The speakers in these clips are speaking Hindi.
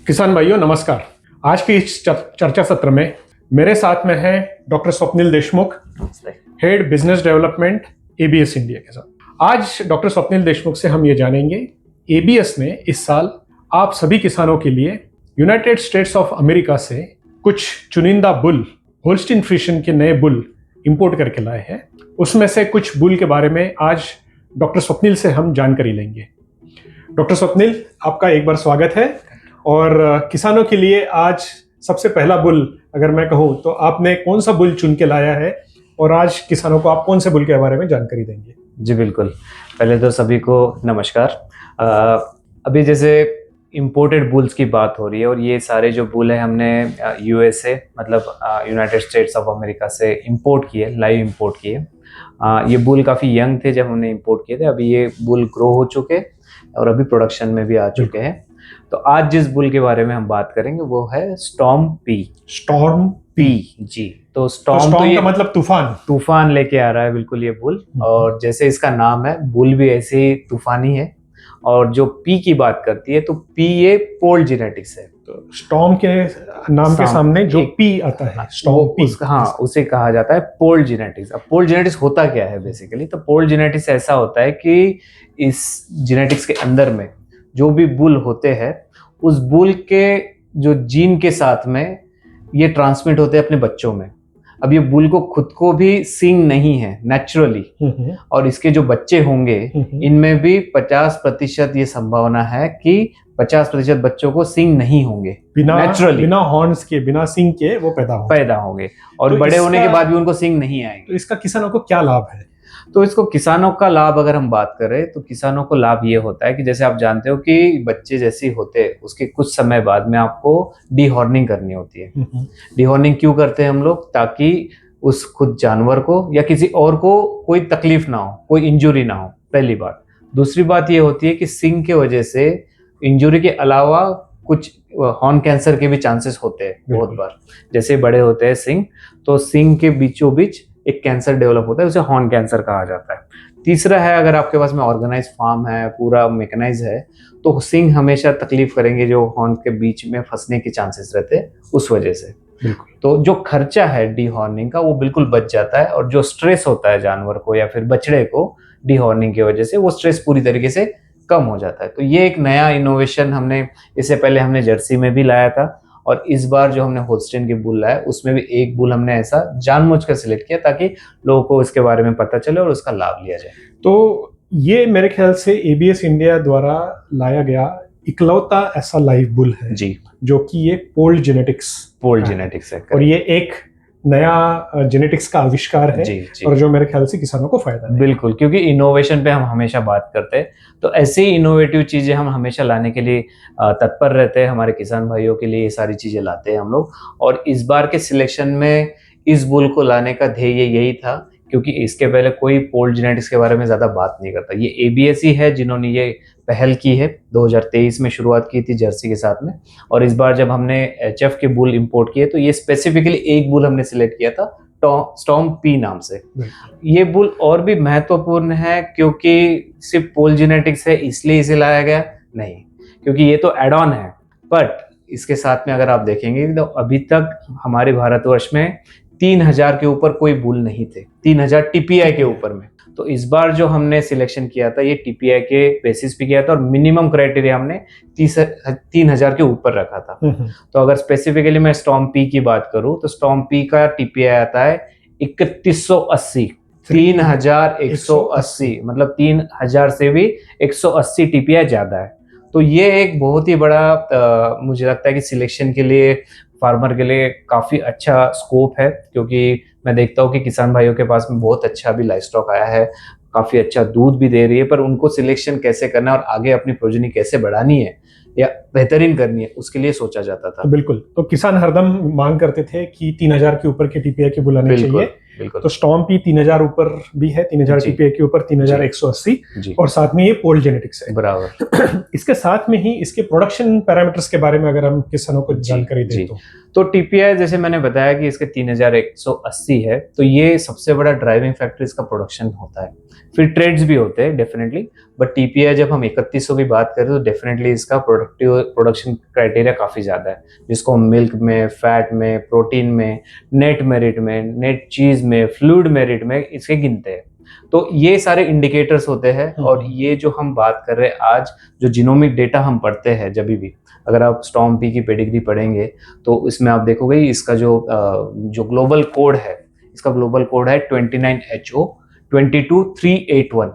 किसान भाइयों नमस्कार। आज की इस चर्चा सत्र में मेरे साथ में है doctor Swapnil Deshmukh, head business development ABS India के साथ। आज डॉक्टर स्वप्निल देशमुख से हम ये जानेंगे एबीएस ने इस साल आप सभी किसानों के लिए यूनाइटेड स्टेट्स ऑफ अमेरिका से कुछ चुनिंदा बुल, होल्स्टीन फ्रीशियन के नए बुल इंपोर्ट करके लाए हैं। उसमें से कुछ बुल के बारे में आज डॉक्टर स्वप्निल से हम जानकारी लेंगे। डॉक्टर स्वप्निल, आपका एक बार स्वागत है। और किसानों के लिए आज सबसे पहला बुल अगर मैं कहूँ तो आपने कौन सा बुल चुन के लाया है और आज किसानों को आप कौन से बुल के बारे में जानकारी देंगे? जी बिल्कुल। पहले तो सभी को नमस्कार। अभी जैसे इम्पोर्टेड बुल्स की बात हो रही है और ये सारे जो बुल है हमने यूएसए मतलब यूनाइटेड स्टेट्स ऑफ अमेरिका से इंपोर्ट किए, लाइव इंपोर्ट किए। ये बुल काफ़ी यंग थे जब हमने इंपोर्ट किए थे। अभी ये बुल ग्रो हो चुके और अभी प्रोडक्शन में भी आ चुके हैं। तो आज जिस बुल के बारे में हम बात करेंगे वो है storm P. Storm P G. तो स्टॉर्म तो का मतलब तूफान लेके आ रहा है बिल्कुल ये बुल। और जैसे इसका नाम है, बुल भी ऐसे ही तूफानी है। और जो पी की बात करती है तो पी ये पोल जेनेटिक्स है। तो स्टॉर्म के नाम के सामने जो पी आता है स्टॉर्म पी, हाँ, उसे कहा जाता है पोल जेनेटिक्स। अब पोल जेनेटिक्स होता क्या है बेसिकली? तो पोल जेनेटिक्स ऐसा होता है कि इस जेनेटिक्स के अंदर में जो भी बुल होते हैं उस बुल के जो जीन के साथ में ये ट्रांसमिट होते हैं अपने बच्चों में। अब ये बुल को खुद को भी सींग नहीं है नेचुरली, और इसके जो बच्चे होंगे इनमें भी 50% ये संभावना है कि 50% बच्चों को सींग नहीं होंगे, नेचुरली बिना हॉर्न्स के, बिना सींग के वो पैदा होंगे और तो बड़े होने के बाद भी उनको सींग नहीं आएंगे। तो इसका किसानों को क्या लाभ है? तो इसको किसानों का लाभ अगर हम बात करें तो किसानों को लाभ ये होता है कि जैसे आप जानते हो कि बच्चे जैसे होते हैं उसके कुछ समय बाद में आपको डीहॉर्निंग करनी होती है। डीहॉर्निंग क्यों करते हैं हम लोग? ताकि उस खुद जानवर को या किसी और को कोई तकलीफ ना हो, कोई इंजुरी ना हो, पहली बात। दूसरी बात ये होती है कि सींग के वजह से इंजुरी के अलावा कुछ हॉर्न कैंसर के भी चांसेस होते हैं बहुत बार। जैसे बड़े होते हैं सींग, तो सींग के बीचों बीच एक कैंसर डेवलप होता है, उसे हॉर्न कैंसर कहा जाता है। तीसरा है, अगर आपके पास में ऑर्गेनाइज फार्म है, पूरा मैकेनाइज है, तो सींग हमेशा तकलीफ करेंगे जो हॉर्न के बीच में फंसने के चांसेस रहते हैं उस वजह से। तो जो खर्चा है डीहॉर्निंग का वो बिल्कुल बच जाता है, और जो स्ट्रेस होता है जानवर को या फिर बछड़े को डीहॉर्निंग की वजह से, वो स्ट्रेस पूरी तरीके से कम हो जाता है। तो ये एक नया इनोवेशन हमने, इससे पहले हमने जर्सी में भी लाया था और इस बार जो हमने होल्स्टीन के बुल लाया उसमें भी एक बुल हमने ऐसा जानबूझकर सिलेक्ट किया ताकि लोगों को इसके बारे में पता चले और उसका लाभ लिया जाए। तो ये मेरे ख्याल से एबीएस इंडिया द्वारा लाया गया इकलौता ऐसा लाइव बुल है जी, जो कि ये पोल जेनेटिक्स है। और ये एक नया जेनेटिक्स का आविष्कार है जी। और जो मेरे ख्याल से किसानों को फायदा है। बिल्कुल, क्योंकि इनोवेशन पे हम हमेशा बात करते हैं, तो ऐसी इनोवेटिव चीजें हम हमेशा लाने के लिए तत्पर रहते हैं। हमारे किसान भाइयों के लिए ये सारी चीजें लाते हैं हम लोग। और इस बार के सिलेक्शन में इस बुल को लाने का ध्येय यही था, क्योंकि इसके पहले कोई पोल जेनेटिक्स के बारे में ज्यादा बात नहीं करता। ये एबीएस ही है जिन्होंने ये पहल की है। 2023 में शुरुआत की थी जर्सी के साथ में, और इस बार जब हमने एचएफ के बुल इंपोर्ट किए तो ये स्पेसिफिकली एक बुल हमने सिलेक्ट किया था स्टॉर्म पी नाम से। ये बुल और भी महत्वपूर्ण है क्योंकि सिर्फ पोल जेनेटिक्स है इसलिए इसे लाया गया नहीं, क्योंकि ये तो एड ऑन है। बट इसके साथ में अगर आप देखेंगे तो अभी तक हमारे भारतवर्ष में 3000 के ऊपर कोई बुल नहीं थे, 3000 टीपीआई के ऊपर में। तो इस बार जो हमने सिलेक्शन किया था ये टीपीआई के बेसिस पे किया था और मिनिमम क्राइटेरिया हमने 3000 के ऊपर रखा था। तो अगर स्पेसिफिकली मैं स्टॉर्म पी की बात करूं तो स्टॉर्म पी का टीपीआई आता है 3180, 3180, मतलब 3000 से भी 180 टीपीआई ज्यादा है। तो ये एक बहुत ही बड़ा मुझे लगता है कि सिलेक्शन के लिए, फार्मर के लिए काफी अच्छा स्कोप है, क्योंकि मैं देखता हूँ कि किसान भाइयों के पास में बहुत अच्छा भी लाइव स्टॉक आया है, काफी अच्छा दूध भी दे रही है, पर उनको सिलेक्शन कैसे करना है और आगे अपनी प्रोजनी कैसे बढ़ानी है या बेहतरीन करनी है उसके लिए सोचा जाता था। तो बिल्कुल, तो किसान हरदम मांग करते थे कि 3000 के ऊपर के टीपीआई के बुल आने चाहिए। तो स्टॉर्म पी 3000 ऊपर भी है, 3000 टीपीआई के ऊपर 3180, और साथ में ये पोल जेनेटिक्स है। बराबर। इसके साथ में ही इसके प्रोडक्शन पैरामीटर्स के बारे में अगर हम किसानों को जानकारी दें तो टीपीआई जैसे मैंने बताया कि इसके 3180 है, तो ये सबसे बड़ा ड्राइविंग फैक्टर इसका प्रोडक्शन होता है। फिर ट्रेड्स भी होते हैं डेफिनेटली, बट टीपीआई जब हम 3100 की बात करें तो डेफिनेटली इसका प्रोडक्शन क्राइटेरिया काफ़ी ज़्यादा है, जिसको हम मिल्क में, फैट में, प्रोटीन में, नेट मेरिट में, नेट चीज़ में, फ्लूइड मेरिट में इसके गिनते हैं। तो ये सारे इंडिकेटर्स होते हैं। और ये जो हम बात कर रहे हैं आज, जो जीनोमिक डेटा हम पढ़ते हैं जब भी, अगर आप स्टॉर्म पी की पेडिग्री पढ़ेंगे तो इसमें आप देखोगे इसका जो ग्लोबल कोड है, इसका ग्लोबल कोड है 29HO 22381।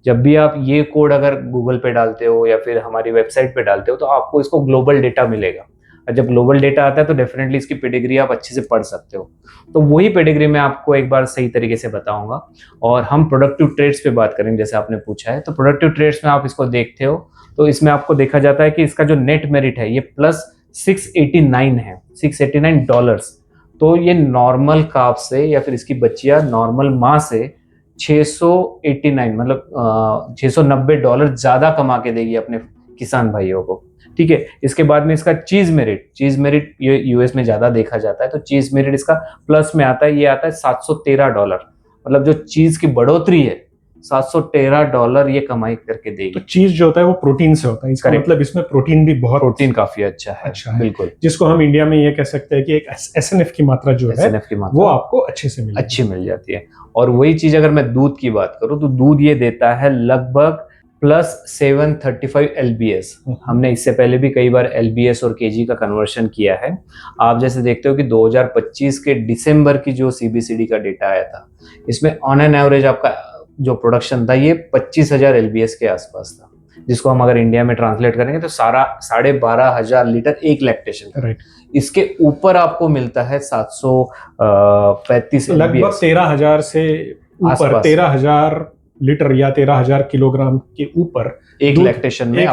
जब भी आप ये कोड अगर गूगल पे डालते हो या फिर हमारी वेबसाइट पे डालते हो तो आपको इसको ग्लोबल डेटा मिलेगा। और जब ग्लोबल डेटा आता है तो डेफिनेटली इसकी पेडिग्री आप अच्छे से पढ़ सकते हो। तो वही पेडिग्री मैं आपको एक बार सही तरीके से बताऊंगा। और हम प्रोडक्टिव ट्रेड्स पे बात करेंगे, जैसे आपने पूछा है। तो प्रोडक्टिव ट्रेड्स में आप इसको देखते हो तो इसमें आपको देखा जाता है कि इसका जो नेट मेरिट है ये प्लस 689 है, $689। तो ये नॉर्मल काफ से या फिर इसकी बच्चियां नॉर्मल माँ से 689 मतलब $690 ज्यादा कमा के देगी अपने किसान भाइयों को। ठीक है। इसके बाद में इसका चीज मेरिट ये यूएस में ज्यादा देखा जाता है, तो चीज मेरिट इसका प्लस में आता है, ये आता है $713। मतलब जो चीज की बढ़ोतरी है $713 ये कमाई करके देगी। तो चीज जो होता है वो प्रोटीन से होता है, इसका मतलब इसमें प्रोटीन भी बहुत, प्रोटीन काफी अच्छा है। बिल्कुल, जिसको हम इंडिया में ये कह सकते हैं कि एक SNF की मात्रा जो है वो आपको अच्छी मिल जाती है। और वही चीज अगर मैं दूध की बात करूं तो दूध ये देता है लगभग प्लस 735 LBS। हमने इससे पहले भी कई बार LBS और kg का कन्वर्शन किया है। आप जैसे देखते हो कि 2025 के दिसंबर की जो CBCD का डेटा आया था, इसमें ऑन एन एवरेज आपका जो प्रोडक्शन था ये 25,000 LBS के आसपास था, जिसको हम अगर इंडिया में ट्रांसलेट करेंगे तो 12,500 लीटर एक लैक्टेशन। राइट। इसके ऊपर आपको मिलता है 735 लगभग 13,000 से ऊपर, 13,000 लीटर या 13,000 किलोग्राम के ऊपर एक लैक्टेशन में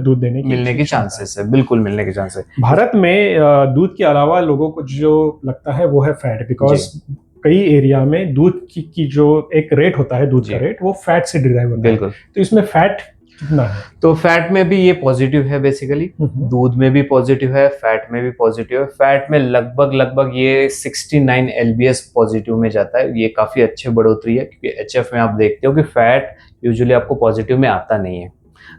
दूध देने की मिलने के चांसेस है। बिल्कुल मिलने के चांसेस। भारत में दूध के अलावा लोगों को जो लगता है वो है फैट, बिकॉज कई एरिया में दूध की जो एक रेट होता है, दूध का रेट, वो फैट से डिराइव होता है। बिल्कुल। तो इसमें फैट कितना है? तो फैट में भी ये पॉजिटिव है बेसिकली, दूध में भी पॉजिटिव है, फैट में भी पॉजिटिव है। फैट में लगभग ये 69 LBS पॉजिटिव में जाता है। ये काफी अच्छी बढ़ोतरी है, क्योंकि HF में आप देखते हो कि फैट यूजुअली आपको पॉजिटिव में आता नहीं है।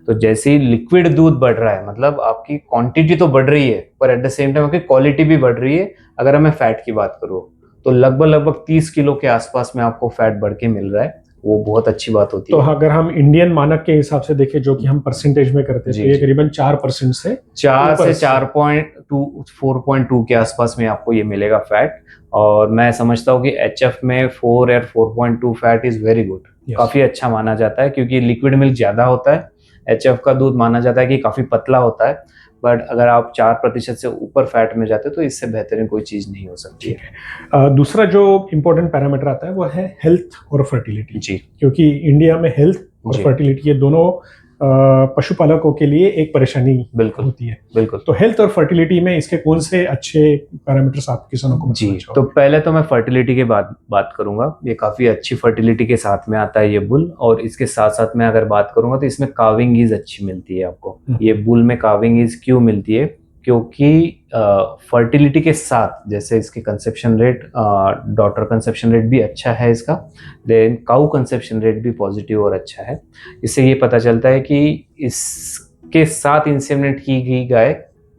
तो जैसे ही लिक्विड दूध बढ़ रहा है, मतलब आपकी क्वांटिटी तो बढ़ रही है पर एट द सेम टाइम आपकी क्वालिटी भी बढ़ रही है। अगर मैं फैट की बात करूँ तो लगभग 30 किलो के आसपास में आपको फैट बढ़ के मिल रहा है, वो बहुत अच्छी बात होती है। तो अगर हम इंडियन मानक के हिसाब से देखें, जो कि हम परसेंटेज में करते हैं, तो ये करीबन 4% से 4.2 के आसपास में आपको ये मिलेगा फैट। और मैं समझता हूँ कि HF में 4 या 4.2 फैट इज वेरी गुड, काफी अच्छा माना जाता है, क्योंकि लिक्विड मिल्क ज्यादा होता है। HF का दूध माना जाता है कि काफी पतला होता है, बट अगर आप 4% से ऊपर फैट में जाते हो तो इससे बेहतरीन कोई चीज नहीं हो सकती है। दूसरा जो इम्पोर्टेंट पैरामीटर आता है वो है हेल्थ और फर्टिलिटी। जी। क्योंकि इंडिया में हेल्थ और फर्टिलिटी, ये दोनों पशुपालकों के लिए एक परेशानी होती है। बिल्कुल। तो हेल्थ और फर्टिलिटी में इसके कौन से अच्छे पैरामीटर्स आप किसानों को? जी, तो पहले तो मैं फर्टिलिटी के बात करूंगा। ये काफी अच्छी फर्टिलिटी के साथ में आता है ये बुल। और इसके साथ साथ मैं अगर बात करूंगा तो इसमें काविंग ईज अच्छी मिलती है आपको। ये बुल में काविंग ईज क्यों मिलती है? क्योंकि फर्टिलिटी के साथ जैसे इसकी conception rate, daughter conception rate भी अच्छा है इसका, देन काऊ कंसेप्शन रेट भी पॉजिटिव और अच्छा है। इससे ये पता चलता है कि इसके साथ इंसेमिनेट की गई गाय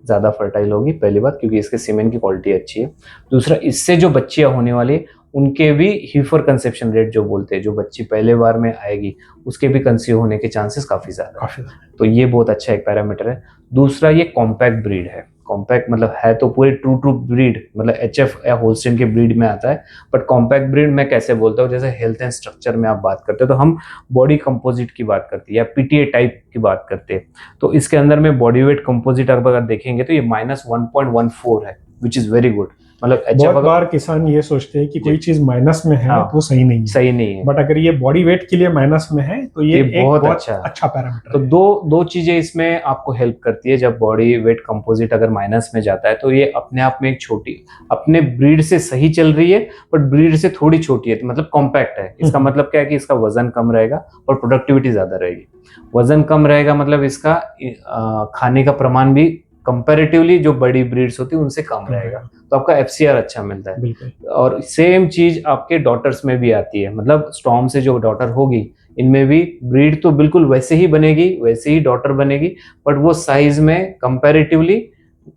ज़्यादा फर्टाइल होगी, पहली बात, क्योंकि इसके सीमेन की क्वालिटी अच्छी है। दूसरा, इससे जो बच्चियाँ होने वाली उनके भी हीफर कंसेप्शन रेट जो बोलते हैं, जो बच्ची पहले बार में आएगी उसके भी कंसीव होने के चांसेस काफ़ी ज़्यादा है। तो ये बहुत अच्छा एक पैरामीटर है। दूसरा, ये कॉम्पैक्ट ब्रीड है। कॉम्पैक्ट मतलब है तो पूरी ट्रू ब्रीड, मतलब HF या होल्स्टीन के ब्रीड में आता है, बट कॉम्पैक्ट ब्रीड मैं कैसे बोलता हूँ, जैसे हेल्थ एंड स्ट्रक्चर में आप बात करते हो तो हम बॉडी कंपोजिट की बात करते हैं या PTA टाइप की बात करते हैं। तो इसके अंदर में बॉडी वेट कंपोजिट अगर देखेंगे तो ये -1.14 है, विच इज़ वेरी गुड। मतलब बहुत बार किसान ये सोचते हैं कि कोई चीज माइनस में है तो सही नहीं है, बट अगर ये बॉडी वेट के लिए माइनस में है तो ये एक बहुत अच्छा पैरामीटर है। तो दो चीजें इसमें आपको हेल्प करती है। जब बॉडी वेट कंपोजिट अगर माइनस में जाता है तो ये अपने आप में एक छोटी, अपने ब्रीड से सही चल रही है बट ब्रीड से थोड़ी छोटी है, तो मतलब कॉम्पैक्ट है। इसका मतलब क्या है कि इसका वजन कम रहेगा और प्रोडक्टिविटी ज्यादा रहेगी। वजन कम रहेगा मतलब इसका खाने का प्रमाण भी कंपैरेटिवली जो बड़ी ब्रीड्स होती है उनसे कम रहेगा, तो आपका एफसीआर अच्छा मिलता है। बिल्कुल। और सेम चीज आपके डॉटर्स में भी आती है, मतलब स्टॉर्म से जो डॉटर होगी इनमें भी ब्रीड तो बिल्कुल वैसे ही बनेगी, वैसे ही डॉटर बनेगी, बट वो साइज में कंपैरेटिवली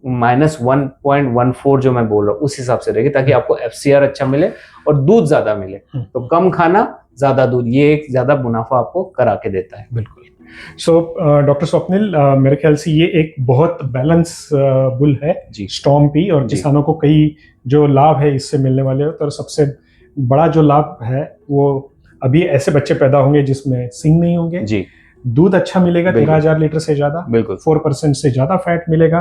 -1.14 जो मैं बोल रहा हूँ उस हिसाब से रहेगी, ताकि आपको एफसीआर अच्छा मिले और दूध ज्यादा मिले। तो कम खाना ज्यादा दूध, ये एक ज्यादा मुनाफा आपको करा के देता है। बिल्कुल। सो डॉक्टर स्वप्निल, मेरे ख्याल से ये एक बहुत बैलेंस बुल है जी। स्टॉर्म पी, और जी। किसानों को कई जो लाभ है इससे मिलने वाले हैं। तो सबसे बड़ा जो लाभ है वो अभी ऐसे बच्चे पैदा होंगे जिसमें सिंग नहीं होंगे, जी दूध अच्छा मिलेगा, बिल्कुल। 13,000 लीटर से ज्यादा, बिल्कुल 4% से ज्यादा फैट मिलेगा,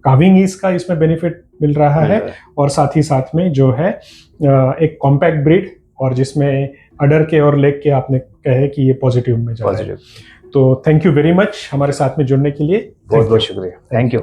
काविंग इसका इसमें बेनिफिट मिल रहा है, और साथ ही साथ में जो है एक कॉम्पैक्ट ब्रीड, और जिसमें अडर के और लेग के आपने कहे कि ये पॉजिटिव में जा रहा है। तो थैंक यू वेरी मच हमारे साथ में जुड़ने के लिए। बहुत बहुत शुक्रिया, थैंक यू।